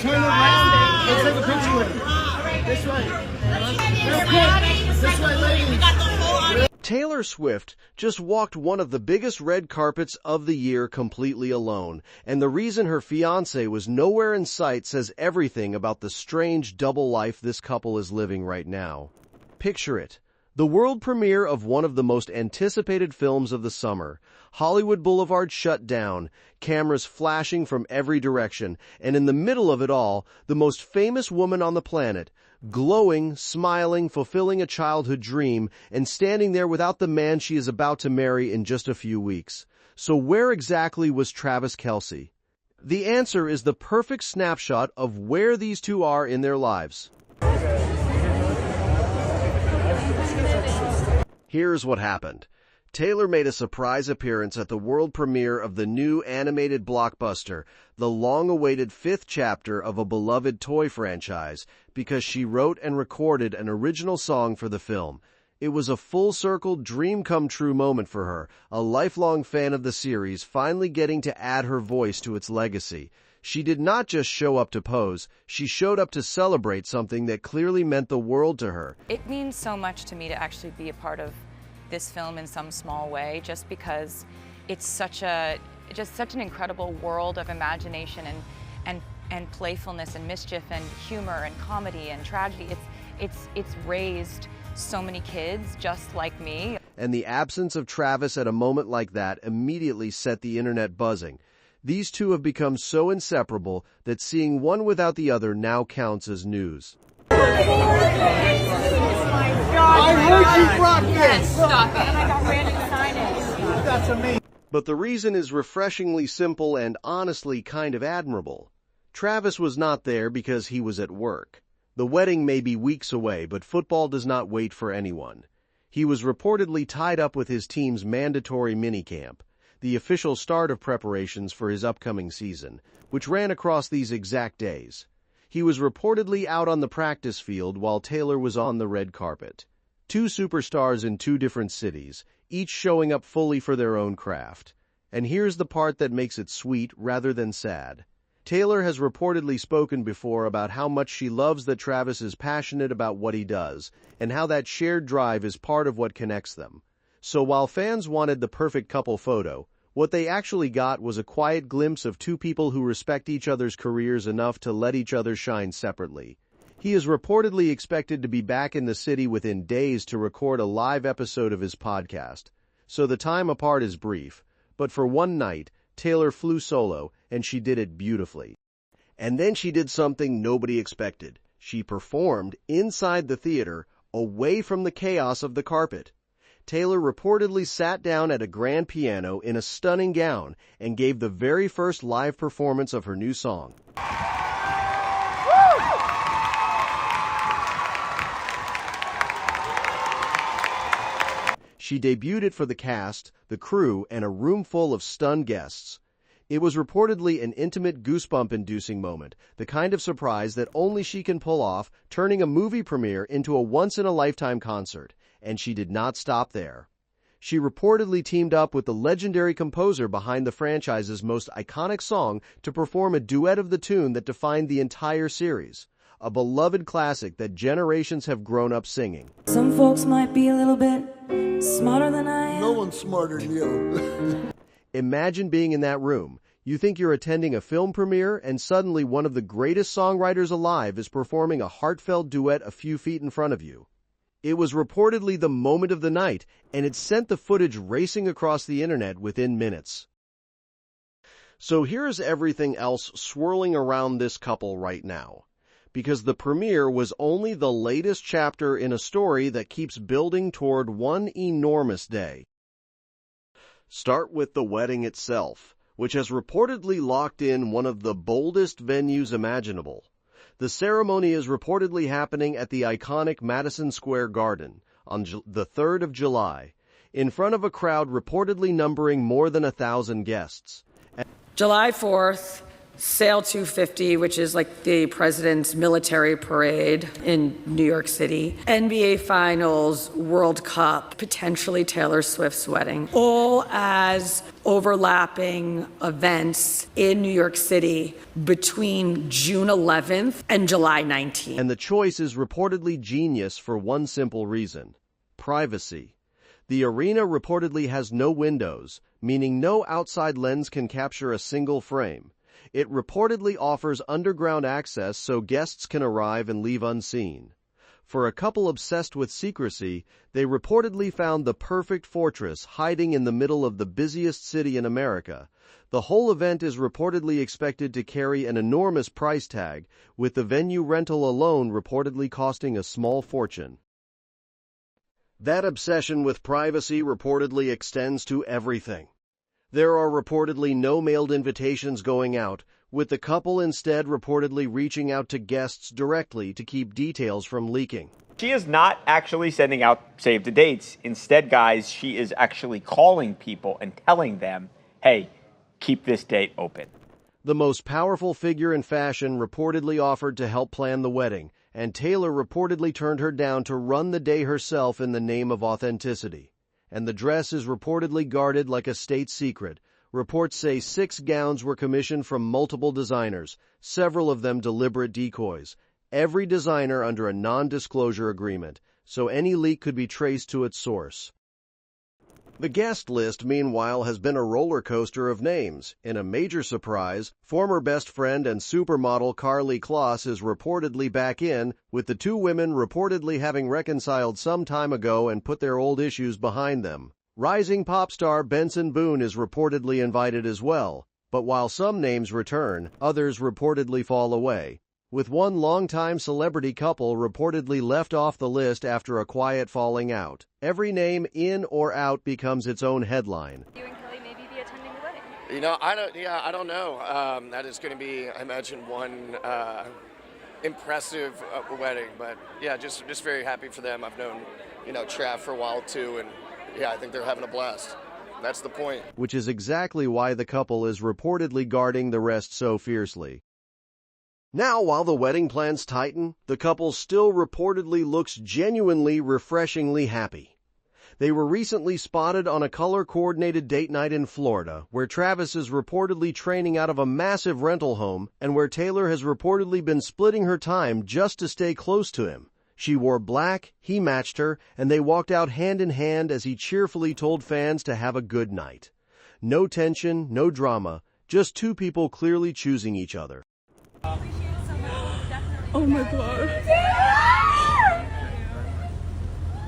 turn around. Let's take a picture with him. This way. Real quick. This way, ladies. Taylor Swift just walked one of the biggest red carpets of the year completely alone, and the reason her fiancé was nowhere in sight says everything about the strange double life this couple is living right now. Picture it. The world premiere of one of the most anticipated films of the summer. Hollywood Boulevard shut down, cameras flashing from every direction, and in the middle of it all, the most famous woman on the planet, glowing, smiling, fulfilling a childhood dream, and standing there without the man she is about to marry in just a few weeks. So where exactly was Travis Kelce? The answer is the perfect snapshot of where these two are in their lives. Here's what happened. Taylor made a surprise appearance at the world premiere of the new animated blockbuster, the long-awaited fifth chapter of a beloved toy franchise, because she wrote and recorded an original song for the film. It was a full-circle, dream-come-true moment for her, a lifelong fan of the series finally getting to add her voice to its legacy. She did not just show up to pose, she showed up to celebrate something that clearly meant the world to her. It means so much to me to actually be a part of this film in some small way, just because it's such an incredible world of imagination and playfulness and mischief and humor and comedy and tragedy. It's raised so many kids just like me. And the absence of Travis at a moment like that immediately set the internet buzzing. These two have become so inseparable that seeing one without the other now counts as news. I heard you brought this. Yes, stop it. And I got random signage. That's amazing. But the reason is refreshingly simple and honestly kind of admirable. Travis was not there because he was at work. The wedding may be weeks away, but football does not wait for anyone. He was reportedly tied up with his team's mandatory minicamp, the official start of preparations for his upcoming season, which ran across these exact days. He was reportedly out on the practice field while Taylor was on the red carpet. Two superstars in two different cities, each showing up fully for their own craft. And here's the part that makes it sweet rather than sad. Taylor has reportedly spoken before about how much she loves that Travis is passionate about what he does, and how that shared drive is part of what connects them. So while fans wanted the perfect couple photo, what they actually got was a quiet glimpse of two people who respect each other's careers enough to let each other shine separately. He is reportedly expected to be back in the city within days to record a live episode of his podcast, so the time apart is brief, but for one night, Taylor flew solo, and she did it beautifully. And then she did something nobody expected. She performed inside the theater, away from the chaos of the carpet. Taylor reportedly sat down at a grand piano in a stunning gown and gave the very first live performance of her new song. She debuted it for the cast, the crew, and a room full of stunned guests. It was reportedly an intimate, goosebump-inducing moment, the kind of surprise that only she can pull off, turning a movie premiere into a once-in-a-lifetime concert. And she did not stop there. She reportedly teamed up with the legendary composer behind the franchise's most iconic song to perform a duet of the tune that defined the entire series, a beloved classic that generations have grown up singing. Some folks might be a little bit smarter than I am. No one's smarter than you. Imagine being in that room. You think you're attending a film premiere, and suddenly one of the greatest songwriters alive is performing a heartfelt duet a few feet in front of you. It was reportedly the moment of the night, and it sent the footage racing across the internet within minutes. So here's everything else swirling around this couple right now, because the premiere was only the latest chapter in a story that keeps building toward one enormous day. Start with the wedding itself, which has reportedly locked in one of the boldest venues imaginable. The ceremony is reportedly happening at the iconic Madison Square Garden on the 3rd of July, in front of a crowd reportedly numbering more than 1,000 guests. July 4th, Sail 250, which is like the president's military parade in New York City, NBA Finals, World Cup, potentially Taylor Swift's wedding, all as overlapping events in New York City between June 11th and July 19th. And the choice is reportedly genius for one simple reason: privacy. The arena reportedly has no windows, meaning no outside lens can capture a single frame. It reportedly offers underground access so guests can arrive and leave unseen. For a couple obsessed with secrecy, they reportedly found the perfect fortress hiding in the middle of the busiest city in America. The whole event is reportedly expected to carry an enormous price tag, with the venue rental alone reportedly costing a small fortune. That obsession with privacy reportedly extends to everything. There are reportedly no mailed invitations going out, with the couple instead reportedly reaching out to guests directly to keep details from leaking. She is not actually sending out save the dates. Instead, guys, she is actually calling people and telling them, hey, keep this date open. The most powerful figure in fashion reportedly offered to help plan the wedding, and Taylor reportedly turned her down to run the day herself in the name of authenticity. And the dress is reportedly guarded like a state secret. Reports say 6 gowns were commissioned from multiple designers, several of them deliberate decoys, every designer under a non-disclosure agreement, so any leak could be traced to its source. The guest list, meanwhile, has been a roller coaster of names. In a major surprise, former best friend and supermodel Karlie Kloss is reportedly back in, with the two women reportedly having reconciled some time ago and put their old issues behind them. Rising pop star Benson Boone is reportedly invited as well, but while some names return, others reportedly fall away, with one longtime celebrity couple reportedly left off the list after a quiet falling out. Every name in or out becomes its own headline. You and Kelly maybe be attending the wedding? You know, I don't know. That is going to be, I imagine, one impressive wedding. But yeah, just very happy for them. I've known, Trav for a while too, and yeah, I think they're having a blast. That's the point. Which is exactly why the couple is reportedly guarding the rest so fiercely. Now, while the wedding plans tighten, the couple still reportedly looks genuinely, refreshingly happy. They were recently spotted on a color-coordinated date night in Florida, where Travis is reportedly training out of a massive rental home and where Taylor has reportedly been splitting her time just to stay close to him. She wore black, he matched her, and they walked out hand in hand as he cheerfully told fans to have a good night. No tension, no drama, just two people clearly choosing each other. Oh my god.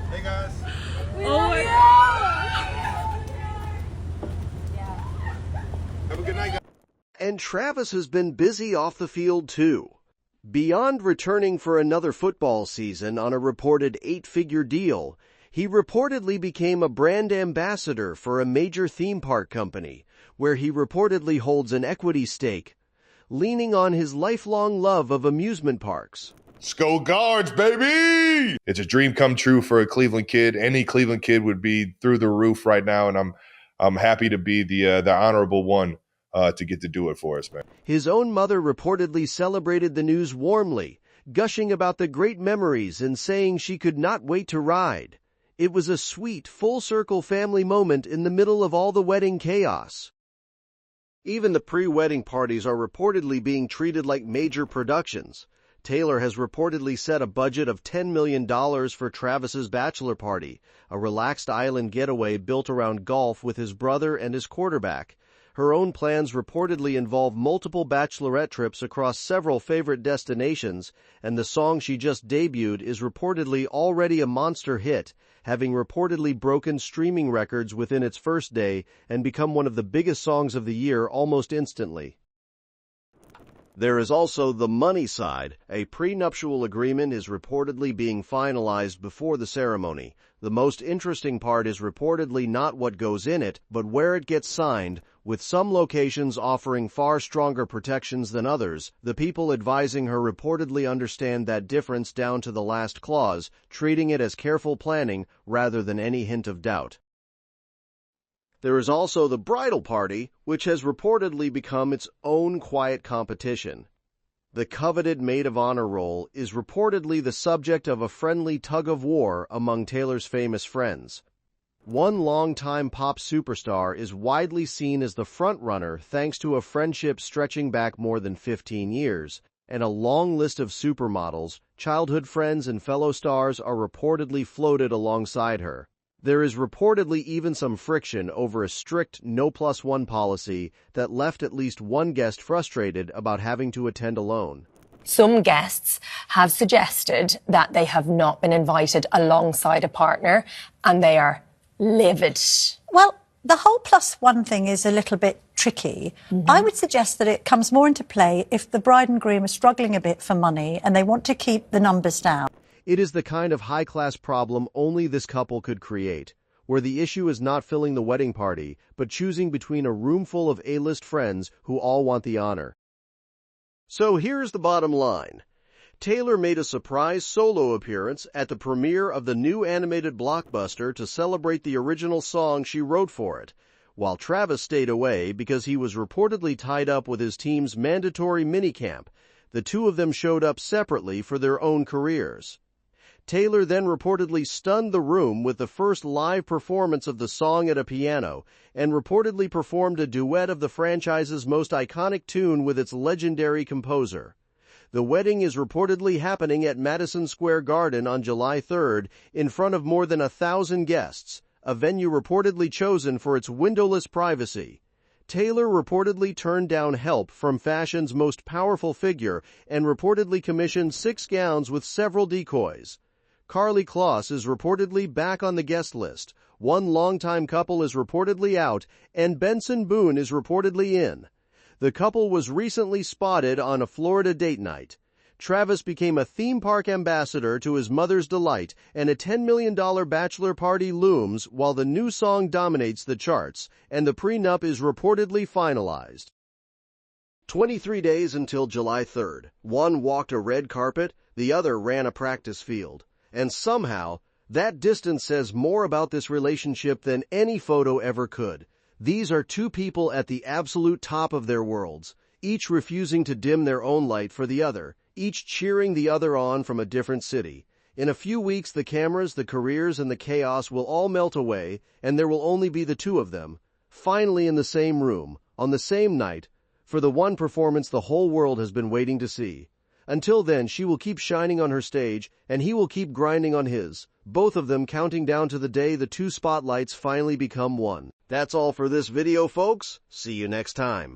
Hey guys. Oh my god. Have a good night, guys. And Travis has been busy off the field too. Beyond returning for another football season on a reported 8-figure deal, he reportedly became a brand ambassador for a major theme park company, where he reportedly holds an equity stake, leaning on his lifelong love of amusement parks. Skull Guards, baby! It's a dream come true for a Cleveland kid. Any Cleveland kid would be through the roof right now, and I'm happy to be the honorable one to get to do it for us, man. His own mother reportedly celebrated the news warmly, gushing about the great memories and saying she could not wait to ride. It was a sweet, full-circle family moment in the middle of all the wedding chaos. Even the pre-wedding parties are reportedly being treated like major productions. Taylor has reportedly set a budget of $10 million for Travis's bachelor party, a relaxed island getaway built around golf with his brother and his quarterback. Her own plans reportedly involve multiple bachelorette trips across several favorite destinations, and the song she just debuted is reportedly already a monster hit, having reportedly broken streaming records within its first day and become one of the biggest songs of the year almost instantly. There is also the money side. A prenuptial agreement is reportedly being finalized before the ceremony. The most interesting part is reportedly not what goes in it, but where it gets signed, with some locations offering far stronger protections than others. The people advising her reportedly understand that difference down to the last clause, treating it as careful planning rather than any hint of doubt. There is also the bridal party, which has reportedly become its own quiet competition. The coveted maid of honor role is reportedly the subject of a friendly tug-of-war among Taylor's famous friends. One longtime pop superstar is widely seen as the frontrunner thanks to a friendship stretching back more than 15 years, and a long list of supermodels, childhood friends, and fellow stars are reportedly floated alongside her. There is reportedly even some friction over a strict no+1 policy that left at least one guest frustrated about having to attend alone. Some guests have suggested that they have not been invited alongside a partner, and they are livid. Well, the whole +1 thing is a little bit tricky. I would suggest that it comes more into play if the bride and groom are struggling a bit for money and they want to keep the numbers down. It is the kind of high-class problem only this couple could create, where the issue is not filling the wedding party, but choosing between a room full of A-list friends who all want the honor. So here's the bottom line. Taylor made a surprise solo appearance at the premiere of the new animated blockbuster to celebrate the original song she wrote for it, while Travis stayed away because he was reportedly tied up with his team's mandatory minicamp. The two of them showed up separately for their own careers. Taylor then reportedly stunned the room with the first live performance of the song at a piano, and reportedly performed a duet of the franchise's most iconic tune with its legendary composer. The wedding is reportedly happening at Madison Square Garden on July 3rd in front of more than 1,000 guests, a venue reportedly chosen for its windowless privacy. Taylor reportedly turned down help from fashion's most powerful figure and reportedly commissioned 6 gowns with several decoys. Karlie Kloss is reportedly back on the guest list, one longtime couple is reportedly out, and Benson Boone is reportedly in. The couple was recently spotted on a Florida date night. Travis became a theme park ambassador to his mother's delight, and a $10 million bachelor party looms while the new song dominates the charts, and the prenup is reportedly finalized. 23 days until July 3rd. One walked a red carpet, the other ran a practice field. And somehow, that distance says more about this relationship than any photo ever could. These are two people at the absolute top of their worlds, each refusing to dim their own light for the other, each cheering the other on from a different city. In a few weeks, the cameras, the careers, and the chaos will all melt away, and there will only be the two of them, finally in the same room, on the same night, for the one performance the whole world has been waiting to see. Until then, she will keep shining on her stage, and he will keep grinding on his, both of them counting down to the day the two spotlights finally become one. That's all for this video, folks. See you next time.